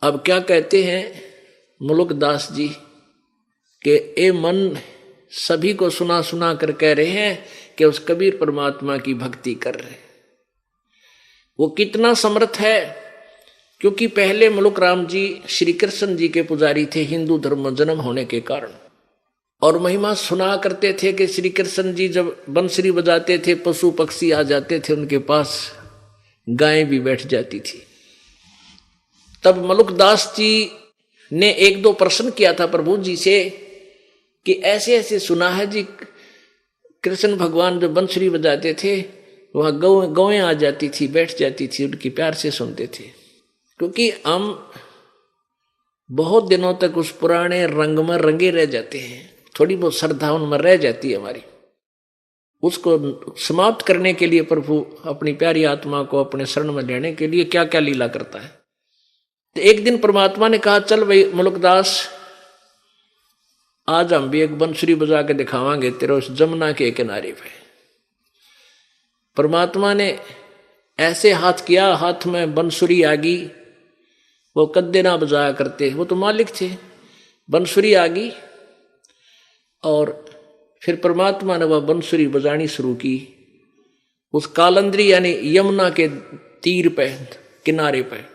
अब क्या कहते हैं मुलुकदास जी कि ए मन सभी को सुना सुना कर कह रहे हैं कि उस कबीर परमात्मा की भक्ति कर रहे। वो कितना समर्थ है, क्योंकि पहले मुलुक राम जी श्री कृष्ण जी के पुजारी थे हिंदू धर्म में जन्म होने के कारण, और महिमा सुना करते थे कि श्री कृष्ण जी जब बंसुरी बजाते थे पशु पक्षी आ जाते थे उनके पास, गायें भी बैठ जाती थी। तब मुलुकदास जी ने एक दो प्रश्न किया था प्रभु जी से कि ऐसे ऐसे सुना है जी कृष्ण भगवान जब बंसुरी बजाते थे वहां गौएं आ जाती थी, बैठ जाती थी, उनकी प्यार से सुनते थे। क्योंकि हम बहुत दिनों तक उस पुराने रंग में रंगे रह जाते हैं, थोड़ी बहुत श्रद्धा उनमें रह जाती है हमारी। उसको समाप्त करने के लिए प्रभु अपनी प्यारी आत्मा को अपने शरण में लेने के लिए क्या क्या लीला करता है। तो एक दिन परमात्मा ने कहा चल भाई मुलुकदास, आज हम भी एक बंसुरी बजा के दिखावांगे तेरे उस जमुना के किनारे पे। परमात्मा ने ऐसे हाथ किया, हाथ में बंसुरी आ गई। वो कद्दे ना बजाया करते, वो तो मालिक थे। बंसुरी आ गई और फिर परमात्मा ने वह बंसुरी बजानी शुरू की उस कालंदरी यानी यमुना के तीर पे, किनारे पे।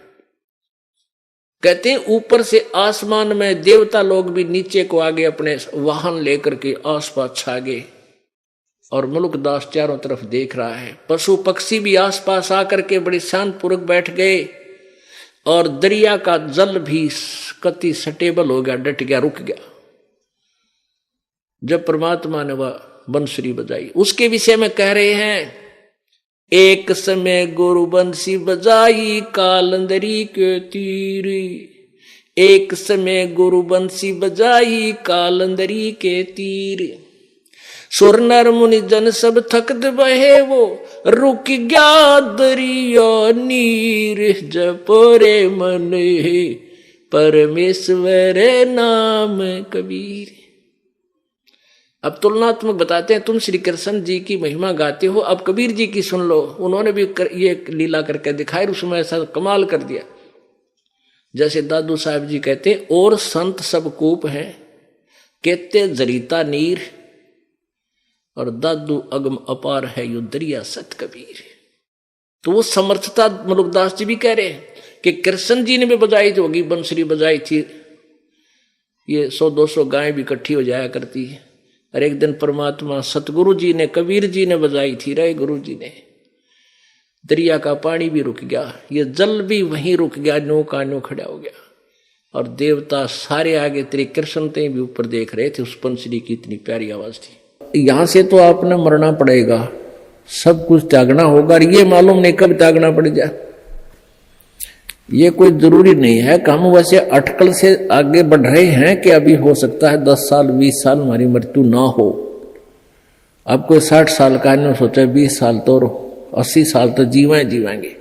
कहते हैं ऊपर से आसमान में देवता लोग भी नीचे को आगे अपने वाहन लेकर के आसपास छा गए, और मुलुकदास चारों तरफ देख रहा है। पशु पक्षी भी आसपास आकर के बड़ी शांतपूर्वक बैठ गए, और दरिया का जल भी कति स्टेबल हो गया, डट गया, रुक गया जब परमात्मा ने वह बंसुरी बजाई। उसके विषय में कह रहे हैं एक समय गुरु बंसी बजाई कालंदरी के तीर, एक समय गुरु बंसी बजाई कालंदरी के तीर। सुर नर मुनि जन सब थकत बहे वो रुक गया दरिया नीर, जपरे मन परमेश्वर नाम कबीर। अब तुलनात्मक बताते हैं, तुम श्री कृष्ण जी की महिमा गाते हो, अब कबीर जी की सुन लो। उन्होंने भी ये लीला करके दिखाई, उसमें ऐसा कमाल कर दिया। जैसे दादू साहब जी कहते हैं और संत सब कूप हैं कहते जरीता नीर, और दादू अगम अपार है यू दरिया सत कबीर। तो वो समर्थता मुलुकदास जी भी कह रहे हैं कि कृष्ण जी ने भी बजाई थी, होगी बंसुरी बजाई थी, ये 100-200 गायें भी इकट्ठी हो जाया करती है। और एक दिन परमात्मा सतगुरु जी ने, कबीर जी ने बजाई थी, राय गुरु जी ने। दरिया का पानी भी रुक गया, ये जल भी वहीं रुक गया, नो का नो खड़ा हो गया, और देवता सारे आगे तेरे कृष्ण ते भी ऊपर देख रहे थे। उस बंसुरी की इतनी प्यारी आवाज थी। यहां से तो आपने मरना पड़ेगा, सब कुछ त्यागना होगा, और ये मालूम नहीं कब त्यागना पड़ जाए। ये कोई जरूरी नहीं है कि हम वैसे अटकल से आगे बढ़ रहे हैं कि अभी हो सकता है 10 साल 20 साल हमारी मृत्यु ना हो। अब कोई 60 साल का नहीं सोचा 20 साल तो 80 साल तो जीवेंगे।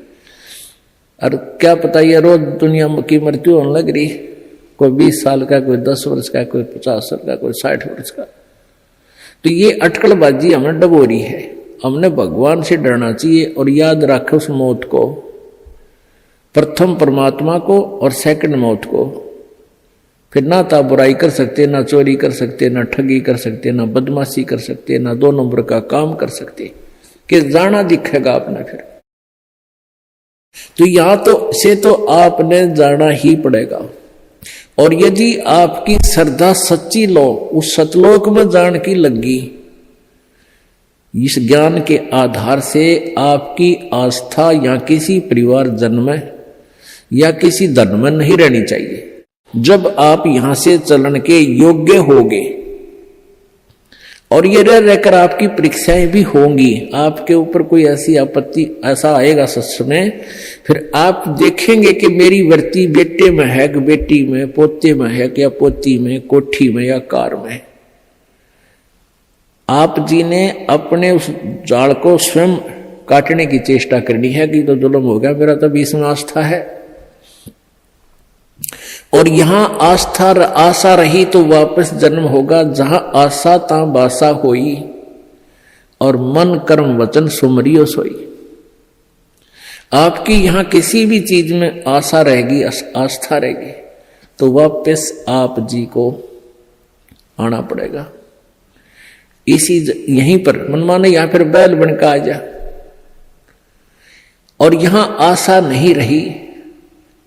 और क्या पता ये रोज दुनिया की मृत्यु होने लग रही, कोई 20 साल का, कोई 10 वर्ष का, कोई 50 वर्ष का, कोई 60 वर्ष का। तो ये अटकलबाजी हमें डबोरी है। हमने भगवान से डरना चाहिए और याद रखे उस मौत को, प्रथम परमात्मा को और सेकंड मौत को। फिर ना तो बुराई कर सकते, ना चोरी कर सकते, ना ठगी कर सकते, ना बदमाशी कर सकते, ना 2 नंबर का काम कर सकते, कि जाना दिखेगा आपने। फिर तो यहां तो आपने जाना ही पड़ेगा। और यदि आपकी श्रद्धा सच्ची लो, उस सतलोक में जान की लगी, इस ज्ञान के आधार से आपकी आस्था या किसी परिवार जन्म में या किसी धर्म में नहीं रहनी चाहिए। जब आप यहां से चलन के योग्य होगे, और ये रहकर आपकी परीक्षाएं भी होंगी, आपके ऊपर कोई ऐसी आपत्ति ऐसा आएगा सच में, फिर आप देखेंगे कि मेरी वृत्ति बेटे में है कि बेटी में, पोते में है कि या पोती में, कोठी में या कार में। आप जी ने अपने उस जाल को स्वयं काटने की चेष्टा करनी है कि तो जुल्म हो गया, मेरा तो बीच में आस्था है। और यहां आशा रही तो वापस जन्म होगा, जहां आशा ता बासा होई, और मन कर्म वचन सुमरियो सोई। आपकी यहां किसी भी चीज में आशा रहेगी, आस्था रहेगी, तो वापस आप जी को आना पड़ेगा। इसी यहीं पर मनमाने यहां फिर बैल बन के आ जा, और यहां आशा नहीं रही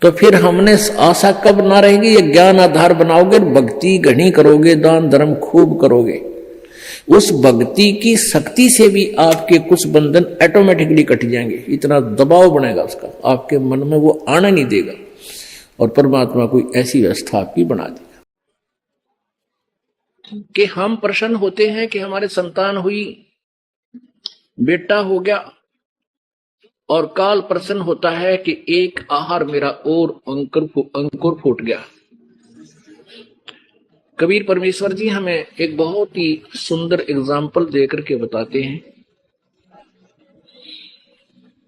तो फिर हमने आशा कब ना रहेगी? ये ज्ञान आधार बनाओगे, भक्ति घनी करोगे, दान धर्म खूब करोगे, उस भक्ति की शक्ति से भी आपके कुछ बंधन ऑटोमेटिकली कट जाएंगे। इतना दबाव बनेगा उसका आपके मन में, वो आना नहीं देगा, और परमात्मा कोई ऐसी व्यवस्था आपकी बना देगा कि हम प्रसन्न होते हैं कि हमारे संतान हुई, बेटा हो गया, और काल प्रसन्न होता है कि एक आहार मेरा और अंकुर फूट गया। कबीर परमेश्वर जी हमें एक बहुत ही सुंदर एग्जाम्पल देकर के बताते हैं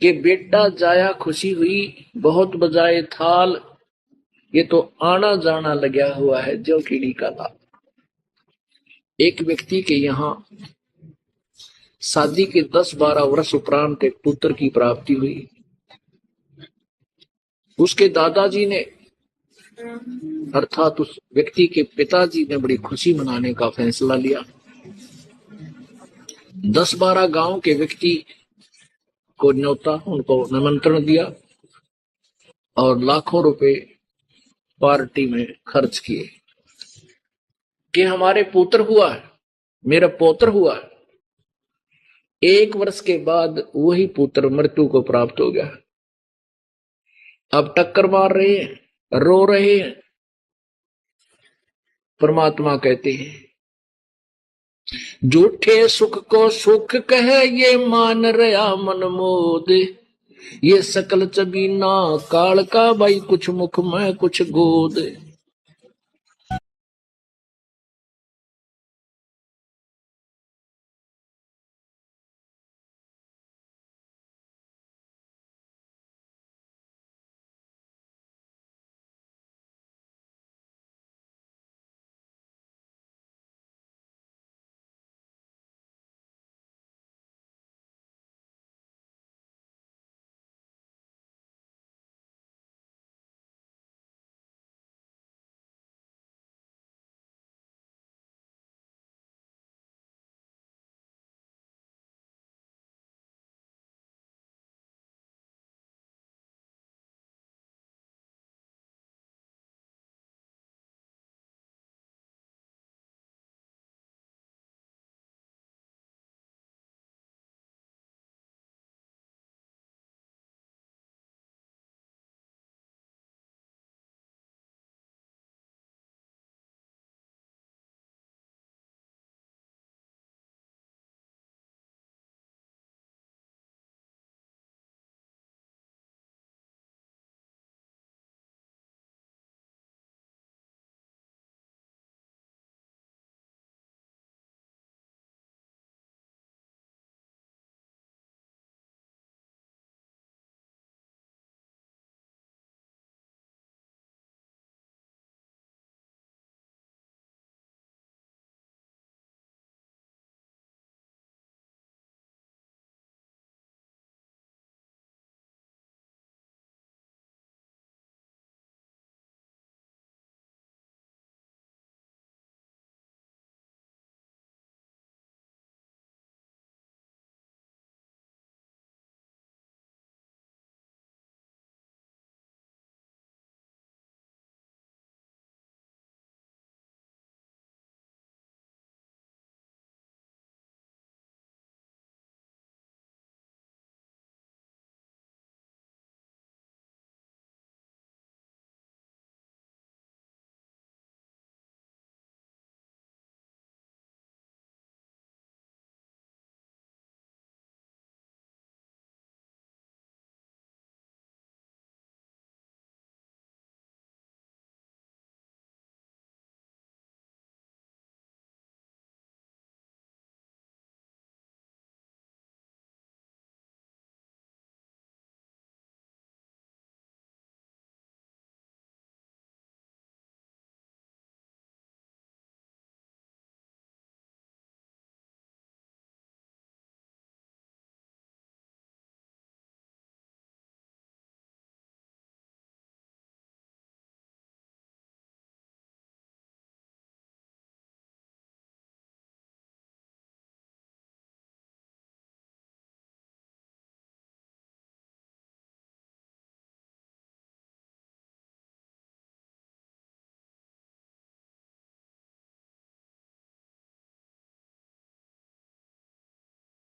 कि बेटा जाया खुशी हुई, बहुत बजाए थाल, ये तो आना जाना लगा हुआ है जो कीड़ी का लाल। एक व्यक्ति के यहां शादी के 10-12 वर्ष उपरांत एक पुत्र की प्राप्ति हुई। उसके दादाजी ने अर्थात उस व्यक्ति के पिताजी ने बड़ी खुशी मनाने का फैसला लिया। 10-12 गांव के व्यक्ति को न्योता, उनको निमंत्रण दिया और लाखों रुपए पार्टी में खर्च किए कि हमारे पुत्र हुआ है, मेरा पौत्र हुआ है। 1 वर्ष के बाद वही पुत्र मृत्यु को प्राप्त हो गया। अब टक्कर मार रहे हैं, रो रहे हैं। परमात्मा कहते हैं झूठे सुख को सुख कहे, ये मान रहा मन मोद, ये सकल चबीना काल का, भाई कुछ मुख में कुछ गोद।